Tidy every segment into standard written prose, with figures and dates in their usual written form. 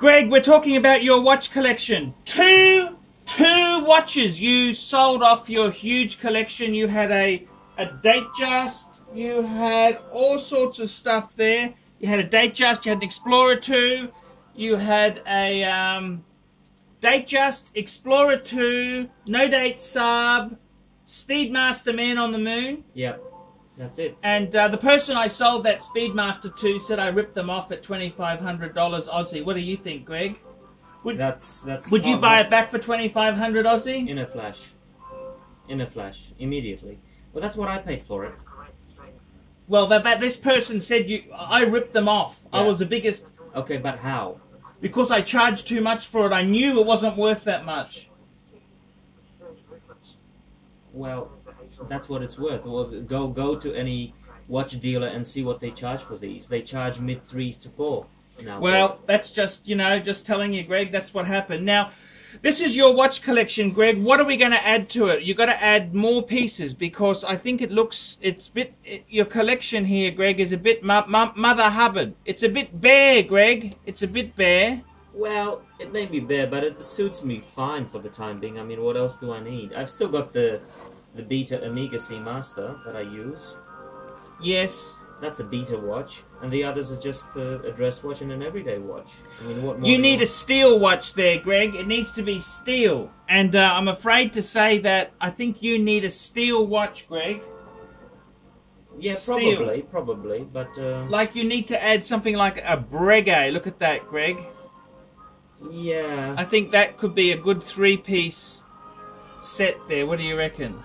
Greg, we're talking about your watch collection. Two watches. You sold off your huge collection. You had a Datejust. You had all sorts of stuff there. You had a Datejust. You had an Explorer 2. You had a Datejust, Explorer 2, No Date Sub, Speedmaster Man on the Moon. Yep, that's it. And the person I sold that Speedmaster to said I ripped them off at $2,500 Aussie. What do you think, Greg? Would you buy it back for 2,500 Aussie? In a flash. In a flash. Immediately. Well, that's what I paid for it. Well, this person said I ripped them off. Yeah. I was the biggest... Okay, but how? Because I charged too much for it. I knew it wasn't worth that much. Well, that's what it's worth. Well, go to any watch dealer and see what they charge for these. They charge mid-3s to 4. Well, that's just, just telling you, Greg, that's what happened. Now, this is your watch collection, Greg. What are we going to add to it? You've got to add more pieces because I think your collection here, Greg, is a bit Mother Hubbard. It's a bit bare, Greg. It's a bit bare. Well, it may be bare, but it suits me fine for the time being. I mean, what else do I need? I've still got the Beta Omega Seamaster that I use. Yes. That's a beta watch, and the others are just a dress watch and an everyday watch. I mean, what more? You need a steel watch there, Greg. It needs to be steel. And I'm afraid to say that I think you need a steel watch, Greg. Yeah, steel. probably, but... Like you need to add something like a Breguet. Look at that, Greg. Yeah. I think that could be a good 3-piece set there. What do you reckon?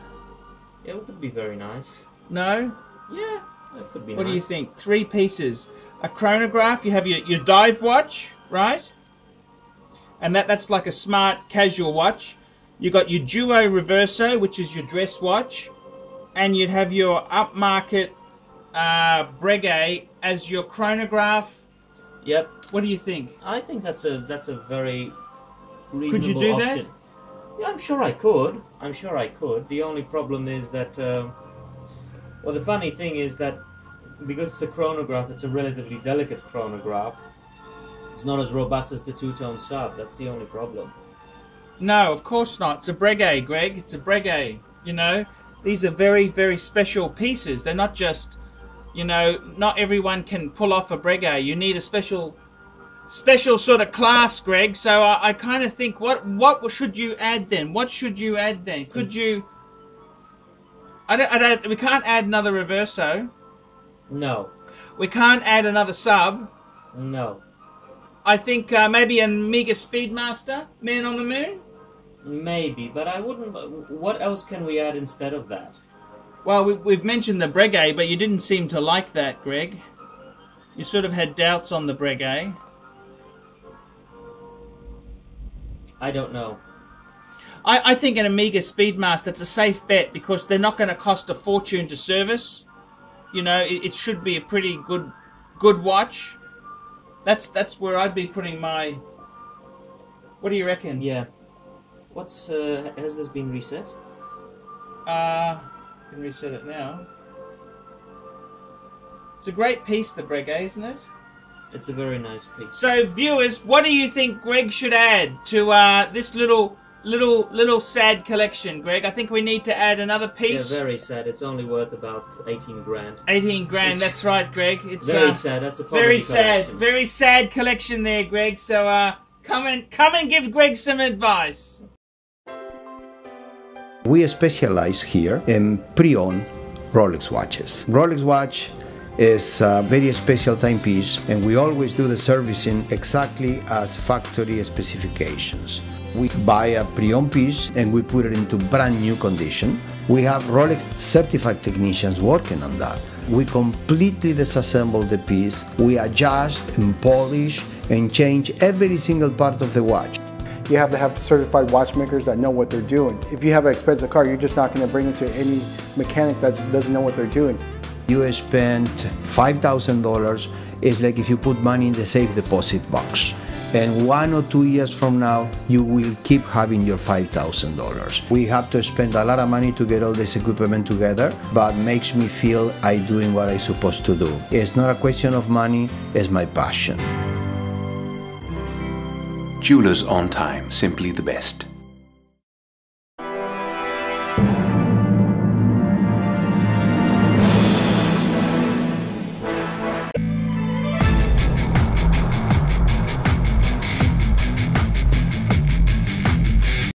Yeah, it would be very nice. No? Yeah. That could be what nice. do you think? 3 pieces. A chronograph. You have your dive watch, right? And that's like a smart casual watch. You got your Duo Reverso, which is your dress watch, and you'd have your upmarket Breguet as your chronograph. Yep. What do you think? I think that's a very reasonable Could you do option. that? Yeah, I'm sure I could. I'm sure I could. The only problem is that. Well, the funny thing is that because it's a chronograph, it's a relatively delicate chronograph. It's not as robust as the two-tone sub. That's the only problem. No, of course not. It's a Breguet, Greg. It's a Breguet. These are very, very special pieces. They're not just, not everyone can pull off a Breguet. You need a special sort of class, Greg. So I kind of think, what should you add then? What should you add then? Could you... we can't add another Reverso. No. We can't add another sub. No. I think maybe an Omega Speedmaster, Man on the Moon? Maybe, but I wouldn't... What else can we add instead of that? Well, we've mentioned the Breguet, but you didn't seem to like that, Greg. You sort of had doubts on the Breguet. I don't know. I think an Omega Speedmaster, it's a safe bet because they're not going to cost a fortune to service. It should be a pretty good watch. That's where I'd be putting my... What do you reckon? Yeah. Has this been reset? I can reset it now. It's a great piece, the Breguet, isn't it? It's a very nice piece. So, viewers, what do you think Greg should add to this little sad collection, Greg? I think we need to add another piece. Yeah, very sad. It's only worth about 18 grand. 18 grand, that's right, Greg. It's very sad. That's a poverty collection. Very sad collection there, Greg. So come and give Greg some advice. We specialize here in pre-owned Rolex watches. Rolex watch is a very special timepiece, and we always do the servicing exactly as factory specifications. We buy a pre-owned piece and we put it into brand new condition. We have Rolex certified technicians working on that. We completely disassemble the piece. We adjust and polish and change every single part of the watch. You have to have certified watchmakers that know what they're doing. If you have an expensive car, you're just not going to bring it to any mechanic that doesn't know what they're doing. You spend $5,000, it's like if you put money in the safe deposit box. And 1 or 2 years from now, you will keep having your $5,000. We have to spend a lot of money to get all this equipment together, but makes me feel I'm doing what I'm supposed to do. It's not a question of money, it's my passion. Jewelers on Time, simply the best.